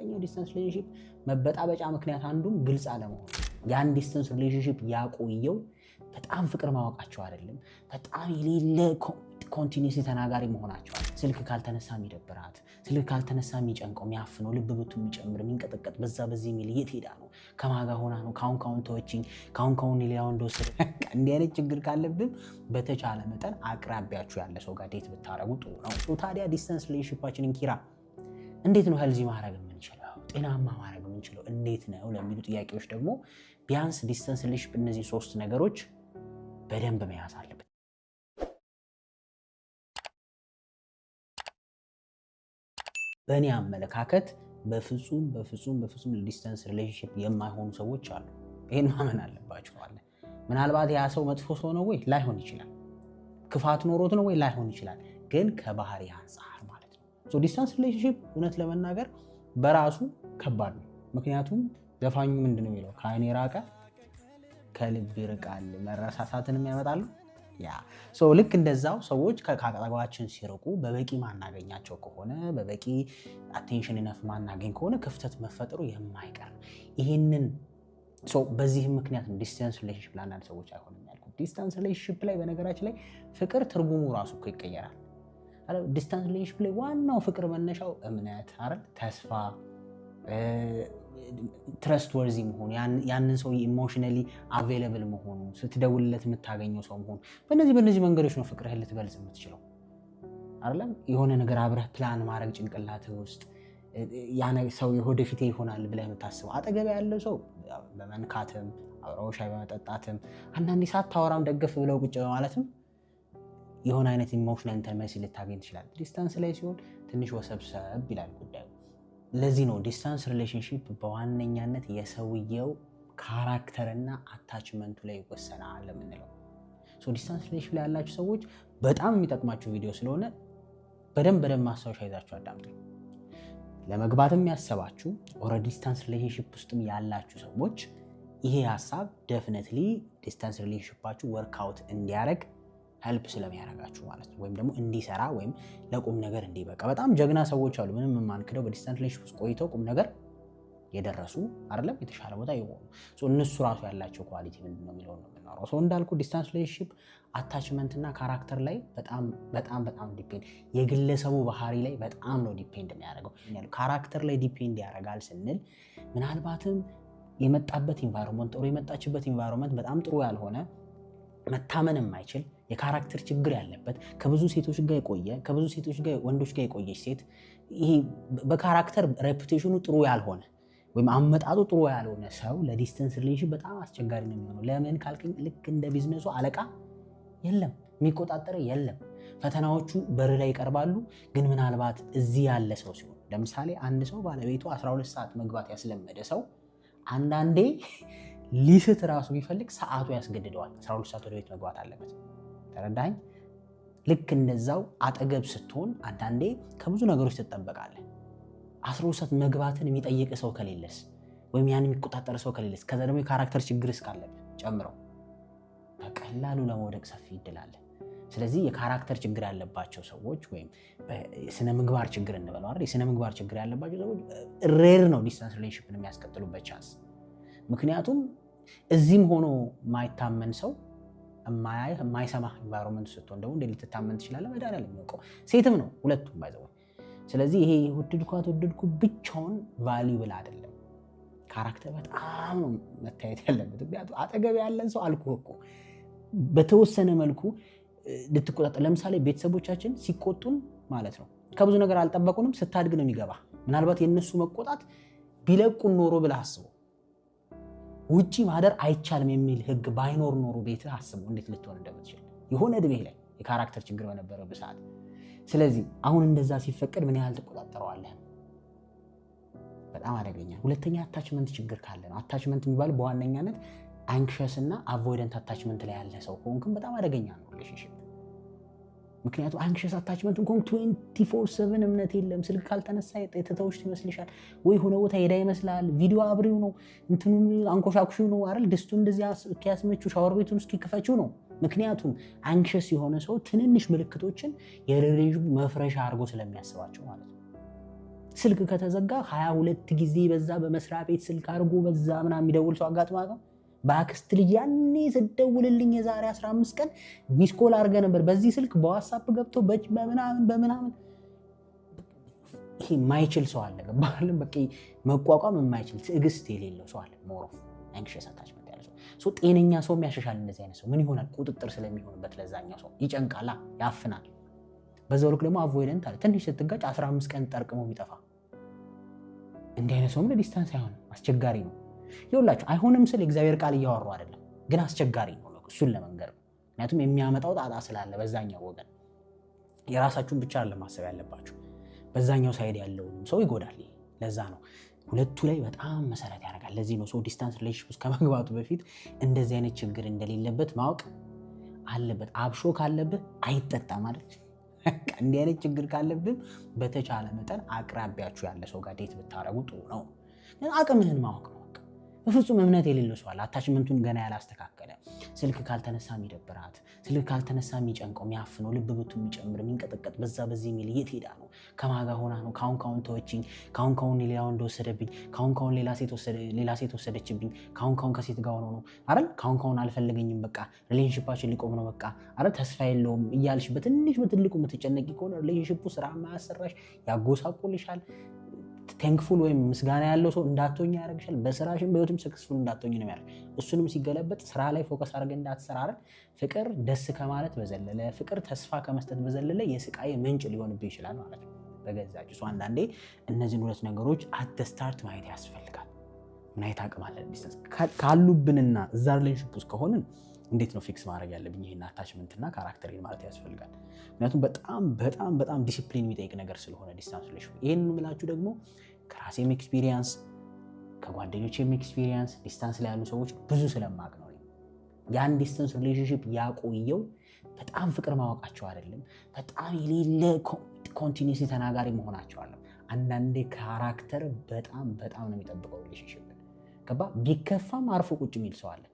ሁለተኛው ዲስታንስ ሪሌሽንሺፕ መበጣበጫ ምክንያት አንዱም ግልጽ አለመሆን ያን ዲስታንስ ሪሌሽንሺፕ ያቆየው በጣም ፍቅር ማወቃቸው አይደለም በጣም የሌለ ኮንቲኒዩስ ተናጋሪ መሆናቸው ስልክ ካልተነሳ የሚደብራት ስልክ ካልተነሳ የሚጨንቀው የሚያፍነው ልብ ብቱ የሚጨምር የሚንቀጠቀጥ በዚህ ሚል የት ሄዳ ነው ከማጋ ሆና ነው ካሁን ተወችኝ ካሁን ሌላው እንደወሰደ እንዲህ አይነት ችግር ካለብን በተቻለ መጠን አቅራቢያችሁ ያለ ሰው ጋር ዴት ብታረጉ ጥሩ ነው። ታዲያ ዲስታንስ ሪሌሽንሺፓችንን ኪራ እንዴት ነው ሄልዚ ማድረግ የምንችለው ጤናማ ማድረግ የምንችለው እንዴት ነው ለሚሉ ጥያቄዎች ደግሞ ቢያንስ ዲስታንስ ሪሌሽንሺፕ እነዚህ 3 ነገሮች በደንብ መያዝ አለበት። በእኔ አመለካከት በፍጹም ለዲስታንስ ሪሌሽንሺፕ የማይሆኑ ሰዎች አሉ። ይሄን ማመን አለባችሁ ማለት ምናልባት ያ ሰው መጥፎ ሰው ነው ወይ ላይሆን ይችላል ክፋት ኖሮት ነው ወይ ላይሆን ይችላል ግን ከባህሪ አንፃር ማለት ነው ዲስታንስ ሪሌሽንሺፕ እውነት ለመናገር በራሱ ከባድ ነው። ምክንያቱም ዘፋኙ ምንድነው የሚለው ከአይኔ ራቀ ከልብ ይርቃል መረሳሳትንም ያመጣሉ ያ ልክ እንደዛው ሰዎች ከአጠገባችን ሲርቁ በበቂ ማናገኛቸው ከሆነ በበቂ አቴንሽን ኢነፍ ማናገኝ ከሆነ ክፍተት መፈጠሩ የማይቀር ይሄንን በዚህ ምክንያት ዲስታንስ ሪሌሽንሺፕ ለአንዳንድ ሰዎች አይሆንም ያልኩት። ዲስታንስ ሪሌሽንሺፕ ላይ በነገራችን ላይ ፍቅር ትርጉሙ ራሱ እኮ ይቀየራል። ዲስታንስ ሪሌሽንሺፕ ላይ ዋናው ፍቅር መነሻው እምነት አይደል ተስፋ ትረስት ወርዚ መሆኑ ያንን ሰው ኢሞሽናሊ አቬይለብል መሆኑ ስትደውልለት የምታገኘው ሰው መሆኑ በእነዚህ መንገዶች ነው ፍቅርህን ልትገልጽ የምትችለው አይደለም። የሆነ ነገር አብረህ ፕላን ማድረግ ጭንቅላትህ ውስጥ ያ ሰው ወደፊት ይሆናል ብለህ የምታስበው አጠገብ ያለው ሰው በመንካትም አብረው ሻይ በመጠጣትም አንዳንዴ ሳታወራም ደገፍ ብለው ቁጭ በማለትም የሆነ አይነት ኢሞሽናል ኢንተርሜሲ ልታገኝ ትችላለህ። ዲስታንስ ላይ ሲሆን ትንሽ ወሰብሰብ ይላል ጉዳዩ። ለዚህ ነው ዲስታንስ ሪሌሽንሺፕ በዋነኛነት የሰውየው ካራክተርና አታችመንቱ ላይ ይወሰናል የምንለው። ዲስታንስ ሪሌሽንሺፕ ላይ ያላችሁ ሰዎች በጣም የሚጠቅማችሁ ቪዲዮ ስለሆነ በደንብ ማስታወሻ ይዛችሁ አዳምጡ። ለመግባትም ያሰባችሁ ኦልሬዲ ዲስታንስ ሪሌሽንሺፕ ውስጥም ያላችሁ ሰዎች ይሄ ሀሳብ ዴፊኒትሊ ዲስታንስ ሪሌሽንሺፓችሁ ወርክአውት እንዲያደርግ ሄልፕ ስለሚያደርጋችሁ ማለት ነው። ወይም ደግሞ እንዲሰራ ወይም ለቁም ነገር እንዲበቃ በጣም ጀግና ሰዎች አሉ ምንም የማንክደው በዲስታንስ ሪሌሽንሺፕ ውስጥ ቆይተው ቁም ነገር የደረሱ አይደለም የተሻለ ቦታ ይሆኑ እነሱ ራሱ ያላቸው ኳሊቲ ምንድነው የሚለው ነው የምናወራው። እንዳልኩ ዲስታንስ ሪሌሽንሺፕ አታችመንት እና ካራክተር ላይ በጣም ዲፔንድ የግለሰቡ ባህሪ ላይ በጣም ነው ዲፔንድ የሚያደርገው። ካራክተር ላይ ዲፔንድ ያደርጋል ስንል ምናልባትም የመጣበት ኢንቫይሮንመንት ጥሩ የመጣችበት ኢንቫይሮንመንት በጣም ጥሩ ያልሆነ መታመን የማይችል የካራክተር ችግር ያለበት ከብዙ ሴቶች ጋር የቆየ ከብዙ ሴቶች ጋር ወንዶች ጋር የቆየች ሴት ይሄ በካራክተር ሬፑቴሽኑ ጥሩ ያልሆነ ወይም አመጣጡ ጥሩ ያልሆነ ሰው ለዲስታንስ ሪሌሽን በጣም አስቸጋሪ ነው የሚሆነው። ለምን ካልከኝ ልክ እንደ ቢዝነሱ አለቃ የለም የሚቆጣጠር የለም። ፈተናዎቹ በር ላይ ይቀርባሉ። ግን ምናልባት እዚህ ያለ ሰው ሲሆን ለምሳሌ አንድ ሰው ባለቤቱ 12 ሰዓት መግባት ያስለመደ ሰው አንዳንዴ ሊስት ራሱ ቢፈልግ ሰዓቱ ያስገድደዋል። 12 ሰዓት ወደ ቤት መግባት አለበት። ተረዳኝ? ልክ እንደዛው አጠገብ ስትሆን አንዳንዴ ከብዙ ነገሮች ትጠበቃለህ። 12 ሰዓት መግባትን የሚጠይቅ ሰው ከሌለስ ወይም ያን የሚቆጣጠር ሰው ከሌለስ ከዛ ደግሞ የካራክተር ችግር እስካለብህ ጨምረው በቀላሉ ለመውደቅ ሰፊ እድል አለ። ስለዚህ የካራክተር ችግር ያለባቸው ሰዎች ወይም የስነ ምግባር ችግር እንበለው አይደል የስነ ምግባር ችግር ያለባቸው ሰዎች ሬር ነው ዲስታንስ ሪሌሽንሺፕን የሚያስቀጥሉበት ቻንስ። ምክንያቱም እዚህም ሆኖ ማይታመን ሰው የማይሰማ ኢንቫይሮንመንት ስትሆን ደግሞ እንዴት ልትታመን ትችላለህ? መድኃኒዓለም የሚያውቀው ሴትም ነው ሁለቱም ባይዘው። ስለዚህ ይሄ ወደድኩ ብቻውን ቫልዩብል አይደለም። ካራክተር በጣም ነው መታየት ያለበት። ምክንያቱም አጠገብ ያለን ሰው አልኩህ እኮ በተወሰነ መልኩ ልትቆጣጠር። ለምሳሌ ቤተሰቦቻችን ሲቆጡን ማለት ነው ከብዙ ነገር አልጠበቁንም። ስታድግ ነው የሚገባ። ምናልባት የነሱ መቆጣት ቢለቁን ኖሮ ብለህ አስበው። ውጪ ማደር አይቻልም የሚል ህግ ባይኖር ኖሮ ቤትህ አስበው እንዴት ልትሆን እንደምትችል የሆነ እድሜ ላይ የካራክተር ችግር በነበረበት ሰዓት። ስለዚህ አሁን እንደዛ ሲፈቀድ ምን ያህል ትቆጣጠረዋለህ? በጣም አደገኛ። ሁለተኛ አታችመንት ችግር ካለ ነው። አታችመንት የሚባለው በዋነኛነት አንክሸስ እና አቮይደንት አታችመንት ላይ ያለ ሰው ከሆንክም በጣም አደገኛ ነው ሪሌሽንሺፕ። ምክንያቱም አንክሸስ አታችመንት እንኳን 24/7 እምነት የለም። ስልክ ካልተነሳ የተተውሽ ይመስልሻል ወይ ሆነ ቦታ ሄዳ ይመስላል። ቪዲዮ አብሪው ነው እንትኑን አንኮሻኩሽው ነው አይደል? ድስቱ እንደዚህ እስኪያስመችው ሻወር ቤቱን እስኪከፈችው ነው። ምክንያቱም አንክሸስ የሆነ ሰው ትንንሽ ምልክቶችን የሪሌሽንሺፕ መፍረሻ አድርጎ ስለሚያስባቸው ማለት ነው። ስልክ ከተዘጋ 22 ጊዜ በዛ በመስሪያ ቤት ስልክ አድርጎ በዛ ምናምን የሚደውል ሰው አጋጥሟል። በአክስት ልጅ ያኔ ስደውልልኝ የዛሬ 15 ቀን ሚስኮል አድርገ ነበር በዚህ ስልክ በዋትስአፕ ገብቶ በምናምን ይሄ የማይችል ሰው አለ። ገባህልም? በቃ መቋቋም የማይችል ትዕግስት የሌለው ሰው አለ። ሞሮፍ አንክሽስ አታችመንት ያለው ሰው ጤነኛ ሰው ያሸሻል። እንደዚህ አይነት ሰው ምን ይሆናል? ቁጥጥር ስለሚሆንበት ለዛኛው ሰው ይጨንቃላ፣ ያፍናል። በዛው ልክ ደግሞ አቮይደንት አለ። ትንሽ ስትጋጭ 15 ቀን ጠርቅሞ የሚጠፋ እንዲህ አይነት ሰው ዲስታንስ አይሆንም፣ አስቸጋሪ ነው። ይኸውላችሁ አይሆንም ስል እግዚአብሔር ቃል እያወሩ አይደለም፣ ግን አስቸጋሪ ነው እሱን ለመንገር ነው። ምክንያቱም የሚያመጣው ጣጣ ስላለ በዛኛው ወገን የራሳችሁን ብቻ አይደለም ማሰብ ያለባችሁ፣ በዛኛው ሳይድ ያለውንም ሰው ይጎዳል። ለዛ ነው ሁለቱ ላይ በጣም መሰረት ያደርጋል። ለዚህ ነው ሰው ዲስታንስ ሪሌሽንሺፕ ውስጥ ከመግባቱ በፊት እንደዚህ አይነት ችግር እንደሌለበት ማወቅ አለበት። አብሾ ካለብህ አይጠጣ ማለት እንዲህ አይነት ችግር ካለብህ በተቻለ መጠን አቅራቢያችሁ ያለ ሰው ጋር ዴት ብታረጉ ጥሩ ነው። አቅምህን ማወቅ ነው። በፍጹም እምነት የሌለው ሰው አለ፣ አታችመንቱን ገና ያላስተካከለ፣ ስልክ ካልተነሳ የሚደብራት፣ ስልክ ካልተነሳ የሚጨንቀው፣ የሚያፍነው፣ ልብ ብቱ የሚጨምር፣ የሚንቀጠቀጥ፣ በዛ በዚህ የሚል የት ሄዳ ነው? ከማጋ ሆና ነው? ካሁን ተወችኝ፣ ካሁን ሌላ ወንድ ወሰደብኝ፣ ካሁን ሌላ ሴት ወሰደችብኝ፣ ካሁን ከሴት ጋር ሆኖ ነው አይደል? ካሁን አልፈለገኝም፣ በቃ ሪሌሽንሺፓችን ሊቆም ነው፣ በቃ አይደል? ተስፋ የለውም እያልሽ በትንሽ በትልቁ የምትጨነቂ ከሆነ ሪሌሽንሺፑ ስራ ማያሰራሽ፣ ያጎሳቁልሻል። ቴንክፉል ወይም ምስጋና ያለው ሰው እንዳትሆኝ ያደርግሻል። በስራሽም በህይወትም ሰክሰስፉል እንዳትሆኝ ነው የሚያደርግ። እሱንም ሲገለበጥ ስራ ላይ ፎከስ አድርገን እንዳትሰራ አይደል? ፍቅር ደስ ከማለት በዘለለ፣ ፍቅር ተስፋ ከመስጠት በዘለለ የስቃይ ምንጭ ሊሆንብህ ይችላል ማለት ነው በገዛች እሱ። አንዳንዴ እነዚህን ሁለት ነገሮች አት ስታርት ማየት ያስፈልጋል። ምን አይነት አቅም አለ ዲስታንስ ካሉብንና እዛ ሪሌሽንሺፕ ውስጥ ከሆንን እንዴት ነው ፊክስ ማድረግ ያለብኝ ይሄን አታችመንትና ካራክተሬን ማለት ያስፈልጋል። ምክንያቱም በጣም ዲሲፕሊን የሚጠይቅ ነገር ስለሆነ ዲስታንስ ሪሌሽንሺፕ። ይሄን የምላችሁ ደግሞ ከራሴም ኤክስፒሪየንስ ከጓደኞቼም ኤክስፒሪየንስ ዲስታንስ ላይ ያሉ ሰዎች ብዙ ስለማቅ ነው። ያን ዲስታንስ ሪሌሽንሺፕ ያቆየው በጣም ፍቅር ማወቃቸው አይደለም፣ በጣም የሌለ ኮንቲኒዩስ ተናጋሪ መሆናቸው አለ። አንዳንዴ ካራክተር በጣም ነው የሚጠብቀው ሪሌሽንሺፕ። ገባ? ቢከፋም አርፎ ቁጭ የሚል ሰው አለ።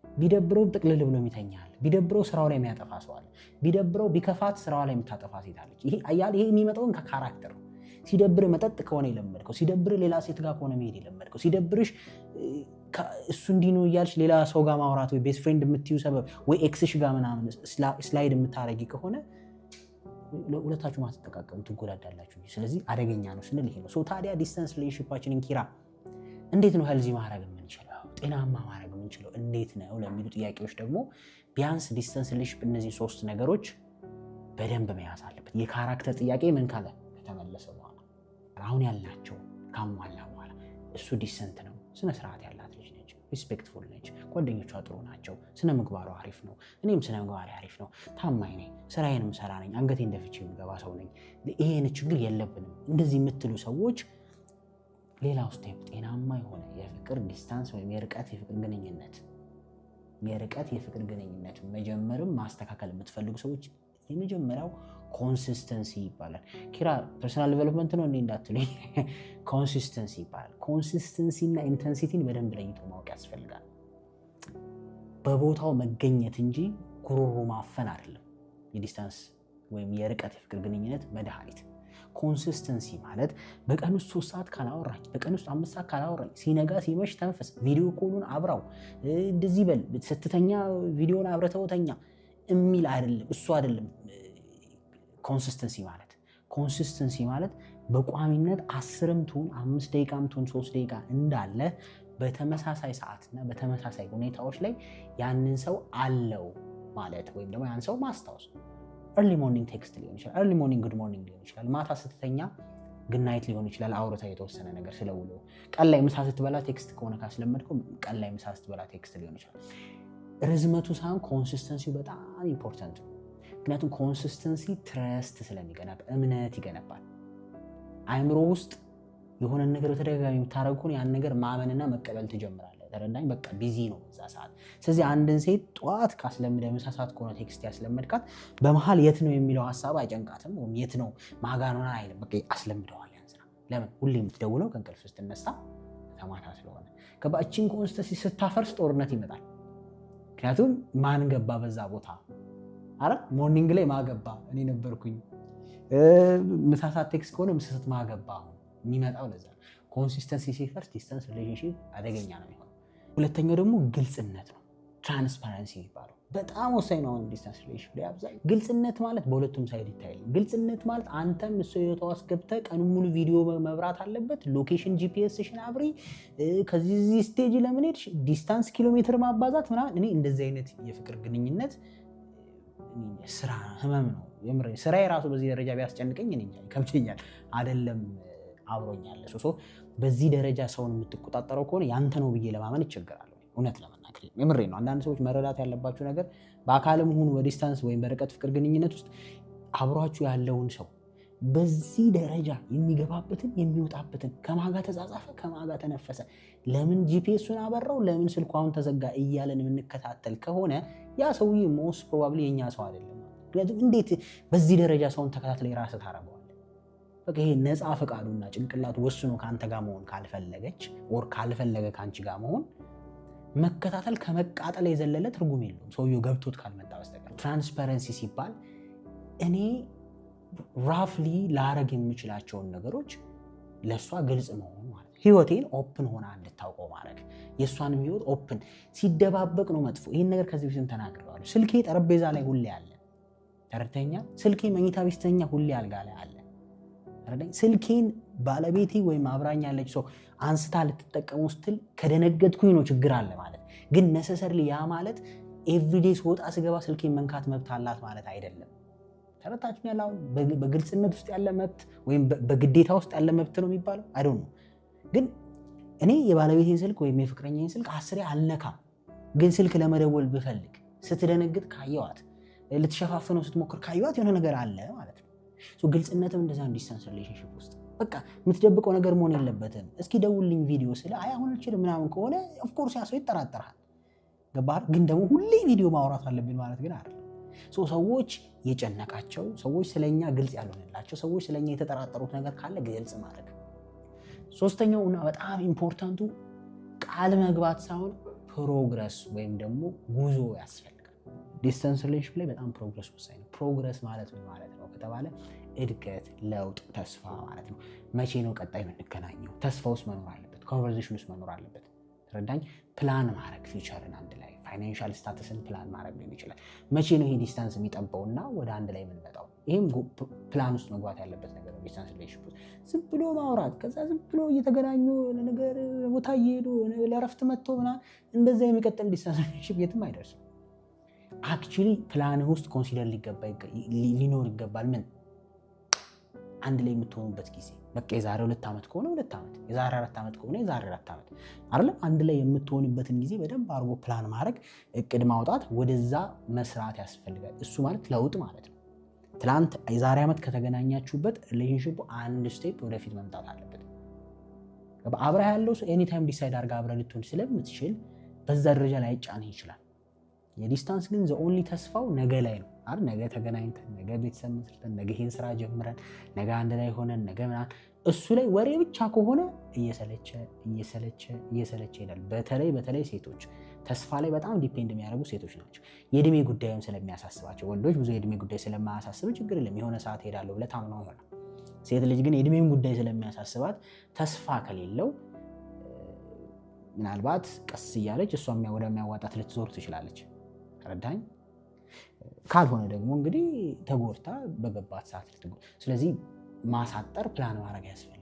ቢደብረው ጥቅልል ብሎ የሚተኛል። ቢደብረው ስራው ላይ የሚያጠፋ ሰው አለ። ቢደብረው ቢከፋት ስራው ላይ የምታጠፋ ሴት አለች። ይሄ የሚመጣውን ከካራክተር ነው። ሲደብር መጠጥ ከሆነ የለመድከው፣ ሲደብር ሌላ ሴት ጋር ከሆነ መሄድ የለመድከው፣ ሲደብርሽ እሱ እንዲህ ነው እያልሽ ሌላ ሰው ጋር ማውራት ወይ ቤስት ፍሬንድ የምትዩ ሰበብ ወይ ኤክስሽ ጋር ምናምን ስላይድ የምታረጊ ከሆነ ሁለታችሁ ማትጠቃቀሙ ትጎዳዳላችሁ። ስለዚህ አደገኛ ነው ስንል ይሄ ነው። ታዲያ ዲስታንስ ሪሌሽንሺፓችንን ኪራ እንዴት ነው ሄልዚ ማድረግ የምንችለው? ጤናማ ማድረግ የምንችለው እንዴት ነው ለሚሉ ጥያቄዎች ደግሞ ቢያንስ ዲስታንስ ሪሌሽንሺፕ እነዚህ 3 ነገሮች በደንብ መያዝ አለበት። የካራክተር ጥያቄ ምን ካለ ከተመለሰ በኋላ አሁን ያልናቸው ካሟላ በኋላ እሱ ዲሰንት ነው፣ ስነ ስርዓት ያላት ልጅ ነች፣ ሪስፔክትፉል ነች፣ ጓደኞቿ ጥሩ ናቸው፣ ስነ ምግባሩ አሪፍ ነው፣ እኔም ስነ ምግባሪ አሪፍ ነው፣ ታማኝ ነኝ፣ ስራዬንም ሰራ ነኝ፣ አንገቴን ደፍቼ የምገባ ሰው ነኝ፣ ይሄን ችግር የለብንም፣ እንደዚህ የምትሉ ሰዎች ሌላው ስቴፕ ጤናማ የሆነ የፍቅር ዲስታንስ ወይም የርቀት የፍቅር ግንኙነት መጀመርም ማስተካከል የምትፈልጉ ሰዎች የመጀመሪያው ኮንሲስተንሲ ይባላል። ኪራ ፐርሰናል ዴቨሎፕመንት ነው እንዴ እንዳትሉኝ፣ ኮንሲስተንሲ ይባላል። ኮንሲስተንሲ እና ኢንተንሲቲን በደንብ ለይቶ ማወቅ ያስፈልጋል። በቦታው መገኘት እንጂ ጉሮሮ ማፈን አይደለም የዲስታንስ ወይም የርቀት የፍቅር ግንኙነት መድኃኒት። ኮንሲስተንሲ ማለት በቀን ውስጥ 3 ሰዓት ካላወራኝ፣ በቀን ውስጥ 5 ሰዓት ካላወራኝ፣ ሲነጋ ሲመሽ ተንፈስ፣ ቪዲዮ ኮሉን አብራው፣ እንደዚህ በል፣ ስትተኛ ቪዲዮን አብረተው ተኛ የሚል አይደለም። እሱ አይደለም ኮንሲስተንሲ ማለት በቋሚነት 10ም ትሁን 5 ደቂቃም ትሁን 3 ደቂቃ እንዳለ በተመሳሳይ ሰዓትና በተመሳሳይ ሁኔታዎች ላይ ያንን ሰው አለው ማለት ወይም ደግሞ ያን ሰው ማስታወስ። ኤርሊ ሞርኒንግ ቴክስት ሊሆን ይችላል፣ ኤርሊ ሞርኒንግ ጉድ ሞርኒንግ ሊሆን ይችላል፣ ማታ ስትተኛ ግድ ናይት ሊሆን ይችላል፣ አውርታ የተወሰነ ነገር ስለውሎ። ቀን ላይ ምሳ ስትበላ ቴክስት ከሆነ ካስለመድከው ቀን ላይ ምሳ ስትበላ ቴክስት ሊሆን ይችላል። ርዝመቱ ሳይሆን ኮንሲስተንሲው በጣም ኢምፖርታንት ነው። ምክንያቱም ኮንሲስተንሲ ትረስት ስለሚገነባ እምነት ይገነባል። አእምሮ ውስጥ የሆነ ነገር በተደጋጋሚ የምታደርግ ከሆነ ያን ነገር ማመንና መቀበል ትጀምራለህ። ተረዳኝ? በቃ ቢዚ ነው በዛ ሰዓት። ስለዚህ አንድን ሴት ጠዋት ካስለምደ ምሳ ሰዓት ከሆነ ቴክስት ያስለመድካት በመሀል የት ነው የሚለው ሀሳብ አይጨንቃትም። ወይም የት ነው ማጋኖና አይልም። በቃ አስለምደዋል ያን ስራ። ለምን? ሁሌ የምትደውለው ከእንቅልፍ ስትነሳ ከማታ ስለሆነ። እቺን ኮንሲስተንሲ ስታፈርስ ጦርነት ይመጣል። ምክንያቱም ማን ገባ በዛ ቦታ? አረ ሞርኒንግ ላይ ማገባ እኔ ነበርኩኝ። ምሳ ሰዓት ቴክስት ከሆነ ምሳ ሰዓት ማገባ የሚመጣው ለዛ። ኮንሲስተንሲ ሲፈርስ ዲስታንስ ሪሌሽንሺፕ አደገኛ ነው የሚሆነው። ሁለተኛው ደግሞ ግልጽነት ነው፣ ትራንስፓረንሲ የሚባለው በጣም ወሳኝ ነው። ዲስታንስ ሪሌሽንሺፕ ላይ አብዛኛው ግልጽነት ማለት በሁለቱም ሳይድ ይታያል። ግልጽነት ማለት አንተም እሱ ህይወቷ ውስጥ ገብተህ ቀኑን ሙሉ ቪዲዮ መብራት አለበት፣ ሎኬሽን ጂፒኤስሽን አብሪ፣ ከዚህ ስቴጅ ለምን ሄድሽ፣ ዲስታንስ ኪሎ ሜትር ማባዛት ምናምን። እኔ እንደዚህ አይነት የፍቅር ግንኙነት ስራ ህመም ነው የምር። ስራዬ ራሱ በዚህ ደረጃ ቢያስጨንቀኝ እኔ ከብቸኛል አይደለም አብሮኛል። በዚህ ደረጃ ሰውን የምትቆጣጠረው ከሆነ ያንተ ነው ብዬ ለማመን ይቸገራል። እውነት ለመናገር የምሬ ነው። አንዳንድ ሰዎች መረዳት ያለባቸው ነገር በአካልም ሆኑ በዲስታንስ ወይም በርቀት ፍቅር ግንኙነት ውስጥ አብሯችሁ ያለውን ሰው በዚህ ደረጃ የሚገባበትን የሚወጣበትን ከማጋ ተጻጻፈ ከማጋ ተነፈሰ፣ ለምን ጂፒኤሱን አበራው፣ ለምን ስልኩ አሁን ተዘጋ እያለን የምንከታተል ከሆነ ያ ሰውዬ ሞስት ፕሮባብሊ የኛ ሰው አይደለም። ምክንያቱም እንዴት በዚህ ደረጃ ሰውን ተከታትለ የራስህ ታረገዋለህ? በቃ ይሄ ነፃ ፈቃዱና ጭንቅላቱ ወስኖ ከአንተ ጋር መሆን ካልፈለገች ወር ካልፈለገ ከአንቺ ጋር መሆን መከታተል ከመቃጠል የዘለለ ትርጉም የለውም፣ ሰውየው ገብቶት ካልመጣ በስተቀር። ትራንስፓረንሲ ሲባል እኔ ራፍሊ ላረግ የምችላቸውን ነገሮች ለእሷ ግልጽ መሆን ማለት ነው። ህይወቴን ኦፕን ሆና እንድታውቀው ማድረግ፣ የእሷንም ህይወት ኦፕን። ሲደባበቅ ነው መጥፎ። ይህን ነገር ከዚህ በፊትም ተናግሬዋለሁ። ስልኬ ጠረጴዛ ላይ ሁሌ አለ፣ ተረድተኛ። ስልኬ መኝታ ቤተኛ ሁሌ አልጋ ላይ አለ። ስልኬን ባለቤቴ ወይም አብራኝ ያለች ሰው አንስታ ልትጠቀሙ ስትል ከደነገጥኩኝ ነው ችግር አለ ማለት። ግን ነሰሰርሊ ያ ማለት ኤቭሪዴይ ስወጣ ስገባ ስልኬን መንካት መብት አላት ማለት አይደለም። ተረታችሁኛል? አሁን በግልጽነት ውስጥ ያለ መብት ወይም በግዴታ ውስጥ ያለ መብት ነው የሚባለው አይደል ነው። ግን እኔ የባለቤቴን ስልክ ወይም የፍቅረኛዬን ስልክ 10 አልነካም። ግን ስልክ ለመደወል ብፈልግ ስትደነግጥ ካየዋት፣ ልትሸፋፍነው ስትሞክር ካየዋት የሆነ ነገር አለ ማለት ነው። ግልጽነትም እንደዛ ዲስታንስ ሪሌሽንሺፕ ውስጥ በቃ የምትደብቀው ነገር መሆን የለበትም። እስኪ ደውልኝ ቪዲዮ ስለ አሁን አልችልም ምናምን ከሆነ ኦፍኮርስ ያ ሰው ይጠራጠራል። ገባህ? ግን ደግሞ ሁሌ ቪዲዮ ማውራት አለብን ማለት ግን አይደለም። ሰዎች የጨነቃቸው ሰዎች ስለኛ ግልጽ ያልሆነላቸው ሰዎች ስለኛ የተጠራጠሩት ነገር ካለ ግልጽ ማድረግ። ሶስተኛው እና በጣም ኢምፖርታንቱ ቃል መግባት ሳይሆን ፕሮግረስ ወይም ደግሞ ጉዞ ያስፈልጋል። ዲስታንስ ሪሌሽንሺፕ ላይ በጣም ፕሮግረስ ወሳኝ ነው። ፕሮግረስ ማለት ምን ማለት ነው ከተባለ እድገት፣ ለውጥ፣ ተስፋ ማለት ነው። መቼ ነው ቀጣይ የምንገናኘው? ተስፋ ውስጥ መኖር አለበት፣ ኮንቨርሴሽን ውስጥ መኖር አለበት። ተረዳኝ? ፕላን ማድረግ ፊውቸርን አንድ ላይ ፋይናንሻል ስታተስን ፕላን ማድረግ ሊሆን ይችላል። መቼ ነው ይሄ ዲስታንስ የሚጠበውና ወደ አንድ ላይ የምንመጣው? ይህም ፕላን ውስጥ መግባት ያለበት ነገር ነው። ዲስታንስ ሪሌሽንሺፕ ውስጥ ዝም ብሎ ማውራት፣ ከዛ ዝም ብሎ እየተገናኙ ነገር ቦታ እየሄዱ ለረፍት መጥቶ ምናምን እንደዛ የሚቀጥል ዲስታንስ ሪሌሽንሺፕ የትም አይደርስም። አክቹሊ ፕላንህ ውስጥ ኮንሲደር ሊኖር ይገባል። ምን አንድ ላይ የምትሆኑበት ጊዜ በቃ የዛሬ 2 ዓመት ከሆነ 2 ዓመት፣ የዛሬ 4 ዓመት ከሆነ የዛሬ 4 ዓመት አይደለም። አንድ ላይ የምትሆንበትን ጊዜ በደንብ አድርጎ ፕላን ማድረግ፣ እቅድ ማውጣት፣ ወደዛ መስራት ያስፈልጋል። እሱ ማለት ለውጥ ማለት ነው። ትላንት የዛሬ ዓመት ከተገናኛችሁበት ሪሌሽንሺፑ አንድ ስቴፕ ወደፊት መምጣት አለበት። አብረህ ያለው ሰው ኤኒታይም ዲሳይድ አድርጋ አብረህ ልትሆን ስለምትችል በዛ ደረጃ ላይ አይጫንህ ይችላል። የዲስታንስ ግን ዘኦንሊ ተስፋው ነገ ላይ ነው አይደል? ነገ ተገናኝተን፣ ነገ ቤተሰብ መስርተን፣ ነገ ይሄን ስራ ጀምረን፣ ነገ አንድ ላይ ሆነን፣ ነገ ምናምን እሱ ላይ ወሬ ብቻ ከሆነ እየሰለቸ ይላል። በተለይ ሴቶች ተስፋ ላይ በጣም ዲፔንድ የሚያደርጉ ሴቶች ናቸው። የእድሜ ጉዳይም ስለሚያሳስባቸው። ወንዶች ብዙ የእድሜ ጉዳይ ስለማያሳስብ ችግር የለም የሆነ ሰዓት ሄዳለሁ ብለህ ታምነው ይሆናል። ሴት ልጅ ግን የእድሜም ጉዳይ ስለሚያሳስባት ተስፋ ከሌለው ምናልባት ቀስ እያለች እሷ ወደሚያዋጣት ልትዞር ትችላለች። ረዳኝ ካልሆነ ደግሞ እንግዲህ ተጎድታ በገባት ሰዓት ልትጎዳ። ስለዚህ ማሳጠር ፕላን ማድረግ ያስፈልጋል።